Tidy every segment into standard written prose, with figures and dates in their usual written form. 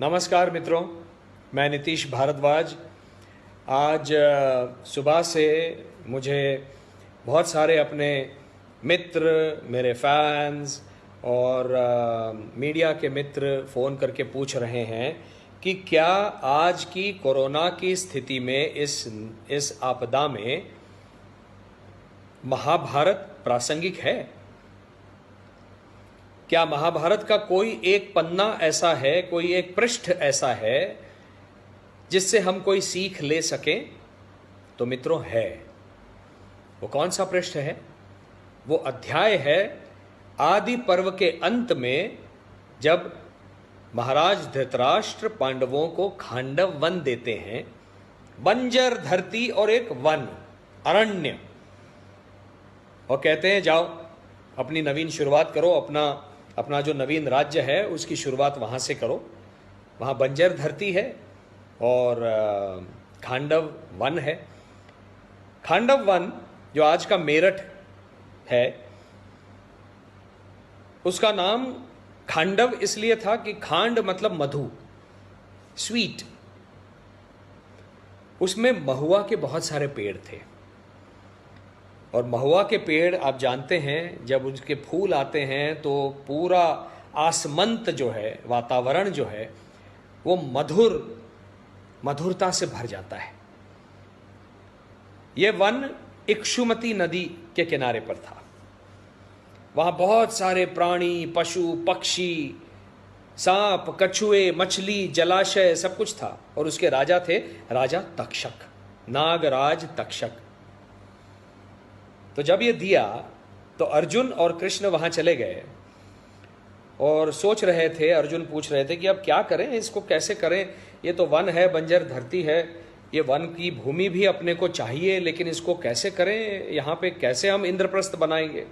नमस्कार मित्रों, मैं नीतीश भारद्वाज। आज सुबह से मुझे बहुत सारे अपने मित्र, मेरे फैंस और मीडिया के मित्र फ़ोन करके पूछ रहे हैं कि क्या आज की कोरोना की स्थिति में इस आपदा में महाभारत प्रासंगिक है। क्या महाभारत का कोई एक पन्ना ऐसा है, कोई एक पृष्ठ ऐसा है जिससे हम कोई सीख ले सकें? तो मित्रों है। वो कौन सा पृष्ठ है? वो अध्याय है आदि पर्व के अंत में, जब महाराज धृतराष्ट्र पांडवों को खांडव वन देते हैं, बंजर धरती और एक वन, अरण्य, और कहते हैं जाओ अपनी नवीन शुरुआत करो, अपना जो नवीन राज्य है उसकी शुरुआत वहाँ से करो। वहाँ बंजर धरती है और खांडव वन है। खांडव वन जो आज का मेरठ है, उसका नाम खांडव इसलिए था कि खांड मतलब मधु, स्वीट। उसमें महुआ के बहुत सारे पेड़ थे और महुआ के पेड़ आप जानते हैं, जब उसके फूल आते हैं तो पूरा आसमंत जो है, वातावरण जो है, वो मधुरता से भर जाता है। ये वन इक्षुमती नदी के किनारे पर था। वहां बहुत सारे प्राणी, पशु, पक्षी, सांप, कछुए, मछली, जलाशय, सब कुछ था। और उसके राजा थे राजा तक्षक, नागराज तक्षक। तो जब ये दिया तो अर्जुन और कृष्ण वहां चले गए और सोच रहे थे, अर्जुन पूछ रहे थे कि अब क्या करें, इसको कैसे करें। ये तो वन है, बंजर धरती है, ये वन की भूमि भी अपने को चाहिए, लेकिन इसको कैसे करें, यहाँ पे कैसे हम इंद्रप्रस्थ बनाएंगे।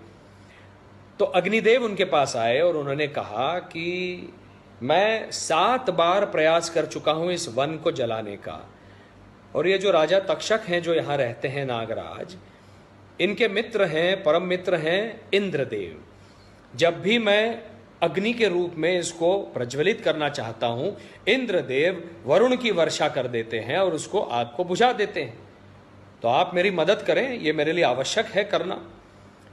तो अग्निदेव उनके पास आए और उन्होंने कहा कि मैं 7 बार प्रयास कर चुका हूं इस वन को जलाने का। और ये जो राजा तक्षक हैं, जो यहाँ रहते हैं, नागराज, इनके मित्र हैं, परम मित्र हैं इंद्रदेव। जब भी मैं अग्नि के रूप में इसको प्रज्वलित करना चाहता हूं, इंद्रदेव वरुण की वर्षा कर देते हैं और उसको आग को बुझा देते हैं। तो आप मेरी मदद करें, ये मेरे लिए आवश्यक है करना।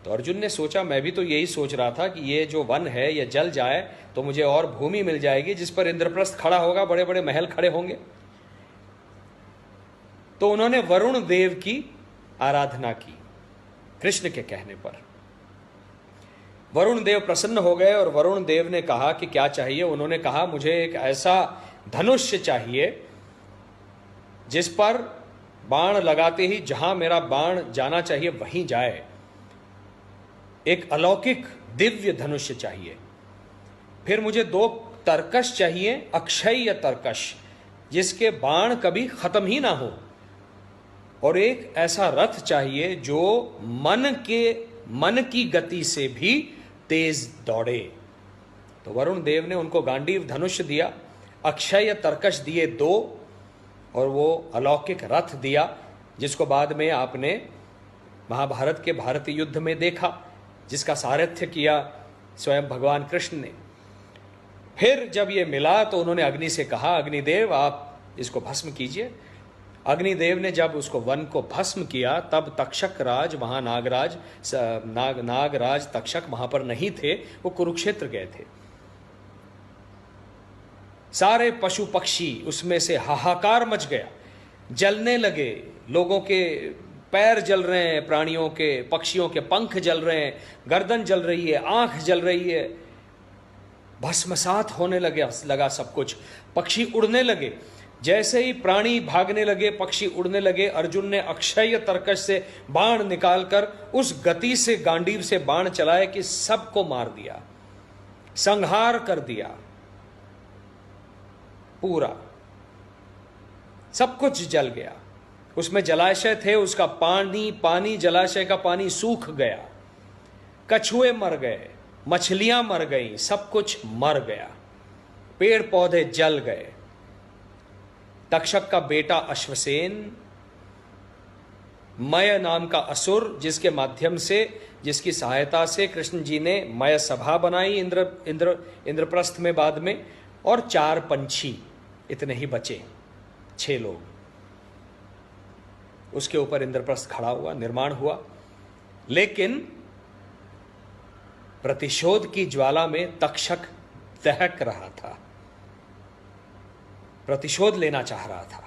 तो अर्जुन ने सोचा, मैं भी तो यही सोच रहा था कि ये जो वन है ये जल जाए तो मुझे और भूमि मिल जाएगी जिस पर इंद्रप्रस्थ खड़ा होगा, बड़े बड़े महल खड़े होंगे। तो उन्होंने वरुण देव की आराधना की। कृष्ण के कहने पर वरुण देव प्रसन्न हो गए और वरुण देव ने कहा कि क्या चाहिए। उन्होंने कहा, मुझे एक ऐसा धनुष्य चाहिए जिस पर बाण लगाते ही जहां मेरा बाण जाना चाहिए वहीं जाए। एक अलौकिक दिव्य धनुष्य चाहिए। फिर मुझे 2 तरकश चाहिए, अक्षय तरकश, जिसके बाण कभी खत्म ही ना हो। और एक ऐसा रथ चाहिए जो मन की गति से भी तेज दौड़े। तो वरुण देव ने उनको गांडीव धनुष दिया, अक्षय तरकश दिए 2, और वो अलौकिक रथ दिया, जिसको बाद में आपने महाभारत के भारत युद्ध में देखा, जिसका सारथ्य किया स्वयं भगवान कृष्ण ने। फिर जब ये मिला तो उन्होंने अग्नि से कहा, अग्निदेव आप इसको भस्म कीजिए। अग्निदेव ने जब उसको वन को भस्म किया, तब तक्षक राज वहां नागराज तक्षक वहां पर नहीं थे, वो कुरुक्षेत्र गए थे। सारे पशु पक्षी उसमें से हाहाकार मच गया, जलने लगे। लोगों के पैर जल रहे हैं, प्राणियों के, पक्षियों के पंख जल रहे हैं, गर्दन जल रही है, आंख जल रही है, भस्मसात होने लगा सब कुछ। पक्षी उड़ने लगे। जैसे ही प्राणी भागने लगे, पक्षी उड़ने लगे, अर्जुन ने अक्षय तरकश से बाण निकालकर उस गति से गांडीव से बाण चलाए कि सबको मार दिया, संहार कर दिया। पूरा सब कुछ जल गया। उसमें जलाशय थे, उसका पानी जलाशय का पानी सूख गया, कछुए मर गए, मछलियां मर गई, सब कुछ मर गया, पेड़ पौधे जल गए। तक्षक का बेटा अश्वसेन, मय नाम का असुर, जिसके माध्यम से, जिसकी सहायता से कृष्ण जी ने मय सभा बनाई इंद्रप्रस्थ में बाद में, और 4 पंछी इतने ही बचे, 6 लोग। उसके ऊपर इंद्रप्रस्थ खड़ा हुआ, निर्माण हुआ। लेकिन प्रतिशोध की ज्वाला में तक्षक दहक रहा था, प्रतिशोध लेना चाह रहा था।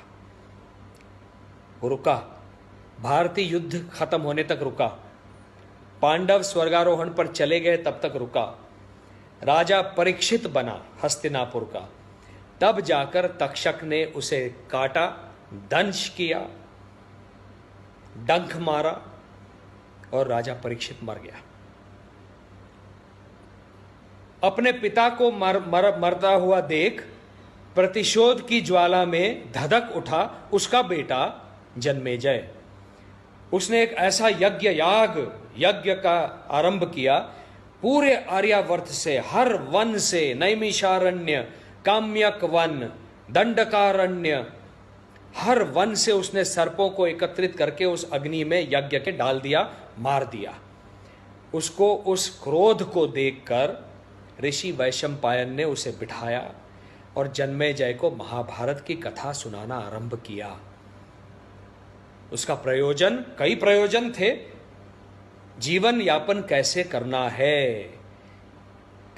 वो रुका, भारतीय युद्ध खत्म होने तक रुका, पांडव स्वर्गारोहण पर चले गए तब तक रुका, राजा परीक्षित बना हस्तिनापुर का, तब जाकर तक्षक ने उसे काटा, दंश किया, डंक मारा और राजा परीक्षित मर गया। अपने पिता को मरता हुआ देख प्रतिशोध की ज्वाला में धधक उठा उसका बेटा जन्मेजय। उसने एक ऐसा यज्ञ का आरंभ किया, पूरे आर्यावर्त से, हर वन से, नैमिषारण्य, काम्यक वन, दंडकारण्य, हर वन से उसने सर्पों को एकत्रित करके उस अग्नि में यज्ञ के डाल दिया, मार दिया। उसको, उस क्रोध को देखकर ऋषि वैशंपायन ने उसे बिठाया और जन्मेजय को महाभारत की कथा सुनाना आरंभ किया। उसका प्रयोजन, कई प्रयोजन थे। जीवन यापन कैसे करना है,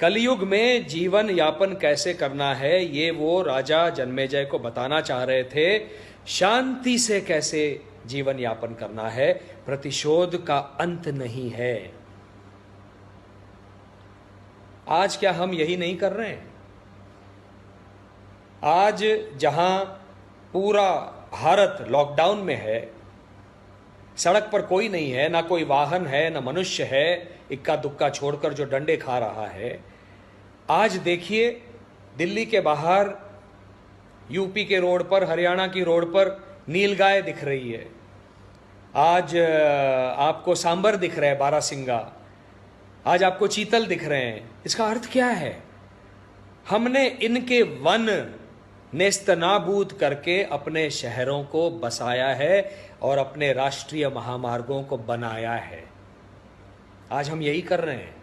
कलयुग में जीवन यापन कैसे करना है, ये वो राजा जन्मेजय को बताना चाह रहे थे। शांति से कैसे जीवन यापन करना है, प्रतिशोध का अंत नहीं है। आज क्या हम यही नहीं कर रहे हैं? आज जहां पूरा भारत लॉकडाउन में है, सड़क पर कोई नहीं है, ना कोई वाहन है, ना मनुष्य है, इक्का दुक्का छोड़कर जो डंडे खा रहा है। आज देखिए दिल्ली के बाहर, यूपी के रोड पर, हरियाणा की रोड पर नीलगाय दिख रही है। आज आपको सांबर दिख रहा है, बारासिंगा। आज आपको चीतल दिख रहे हैं। इसका अर्थ क्या है? हमने इनके वन नेस्तनाबूद करके अपने शहरों को बसाया है और अपने राष्ट्रीय महामार्गों को बनाया है। आज हम यही कर रहे हैं,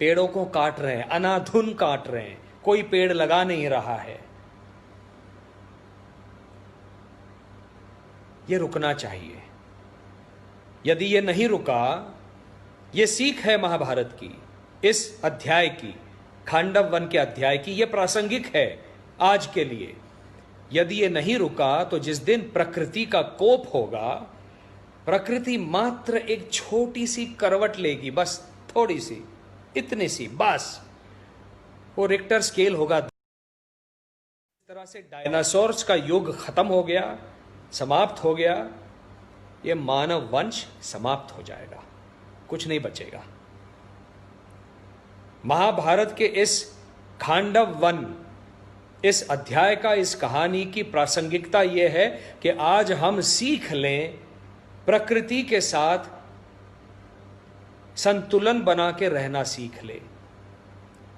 पेड़ों को काट रहे हैं, अनाधुन काट रहे हैं, कोई पेड़ लगा नहीं रहा है। ये रुकना चाहिए। यदि ये नहीं रुका, ये सीख है महाभारत की, इस अध्याय की, खांडव वन के अध्याय की, ये प्रासंगिक है आज के लिए। यदि ये नहीं रुका तो जिस दिन प्रकृति का कोप होगा, प्रकृति मात्र एक छोटी सी करवट लेगी, बस थोड़ी सी, इतनी सी, बस वो रिक्टर स्केल होगा। इस तरह से डायनासोर्स का युग खत्म हो गया, समाप्त हो गया। ये मानव वंश समाप्त हो जाएगा, कुछ नहीं बचेगा। महाभारत के इस खांडव वन, इस अध्याय का, इस कहानी की प्रासंगिकता यह है कि आज हम सीख लें, प्रकृति के साथ संतुलन बना के रहना सीख लें,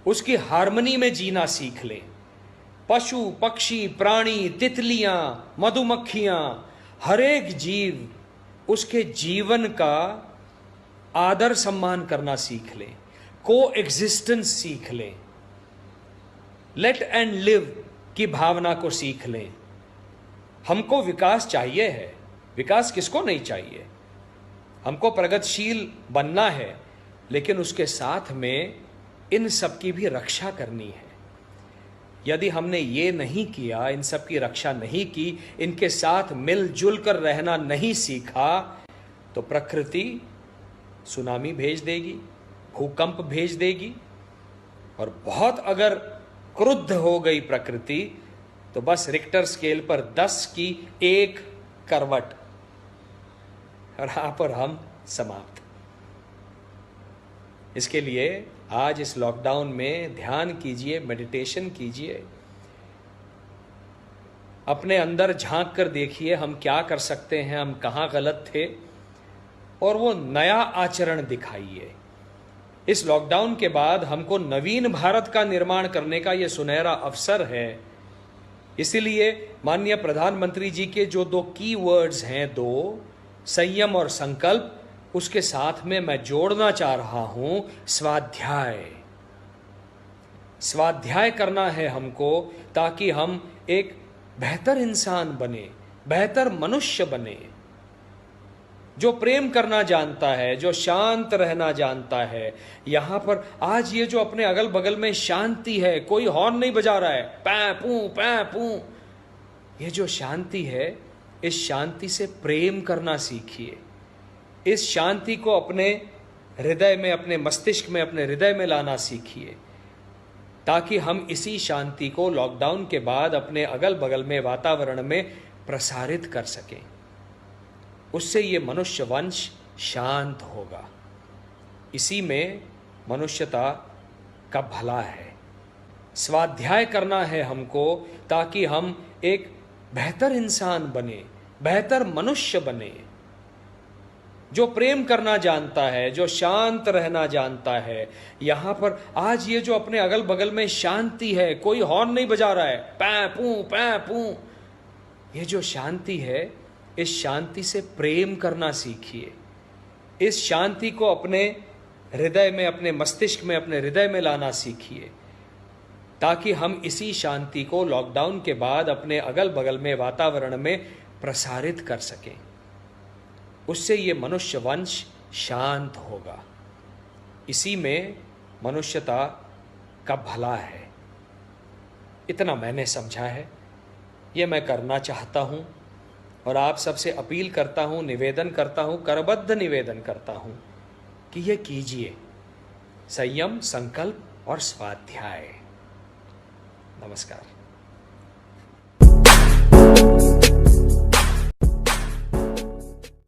उसकी हार्मनी में जीना सीख लें। पशु, पक्षी, प्राणी, तितलियां, मधुमक्खियां, हर एक जीव, उसके जीवन का आदर सम्मान करना सीख लें, को एग्जिस्टेंस सीख लें, लेट एंड लिव की भावना को सीख लें। हमको विकास चाहिए है, विकास किसको नहीं चाहिए? हमको प्रगतिशील बनना है, लेकिन उसके साथ में इन सब की भी रक्षा करनी है। यदि हमने ये नहीं किया, इन सब की रक्षा नहीं की, इनके साथ मिलजुल कर रहना नहीं सीखा, तो प्रकृति सुनामी भेज देगी, भूकंप भेज देगी, और बहुत अगर क्रुद्ध हो गई प्रकृति तो बस रिक्टर स्केल पर 10 की 1 करवट, और यहां पर हम समाप्त। इसके लिए आज इस लॉकडाउन में ध्यान कीजिए, मेडिटेशन कीजिए, अपने अंदर झांक कर देखिए हम क्या कर सकते हैं, हम कहां गलत थे, और वो नया आचरण दिखाइए। इस लॉकडाउन के बाद हमको नवीन भारत का निर्माण करने का ये सुनहरा अवसर है। इसीलिए माननीय प्रधानमंत्री जी के जो 2 की वर्ड्स हैं, 2 संयम और संकल्प, उसके साथ में मैं जोड़ना चाह रहा हूं स्वाध्याय। स्वाध्याय करना है हमको, ताकि हम एक बेहतर इंसान बने, बेहतर मनुष्य बने, जो प्रेम करना जानता है, जो शांत रहना जानता है। यहां पर आज ये जो अपने अगल बगल में शांति है, कोई हॉर्न नहीं बजा रहा है, पै पू, ये जो शांति है, इस शांति से प्रेम करना सीखिए। इस शांति को अपने हृदय में, अपने मस्तिष्क में, अपने हृदय में लाना सीखिए, ताकि हम इसी शांति को लॉकडाउन के बाद अपने अगल बगल में वातावरण में प्रसारित कर सकें। उससे ये मनुष्य वंश शांत होगा। इसी में मनुष्यता का भला है। स्वाध्याय करना है हमको, ताकि हम एक बेहतर इंसान बने, बेहतर मनुष्य बने, जो प्रेम करना जानता है, जो शांत रहना जानता है। यहां पर आज ये जो अपने अगल बगल में शांति है, कोई हॉर्न नहीं बजा रहा है, पै पू, ये जो शांति है, इस शांति से प्रेम करना सीखिए। इस शांति को अपने हृदय में, अपने मस्तिष्क में, अपने हृदय में लाना सीखिए, ताकि हम इसी शांति को लॉकडाउन के बाद अपने अगल बगल में वातावरण में प्रसारित कर सकें। उससे ये मनुष्य वंश शांत होगा। इसी में मनुष्यता का भला है। इतना मैंने समझा है, ये मैं करना चाहता हूँ, और आप सबसे अपील करता हूँ, निवेदन करता हूँ, करबद्ध निवेदन करता हूँ कि ये कीजिए, संयम, संकल्प और स्वाध्याय। नमस्कार।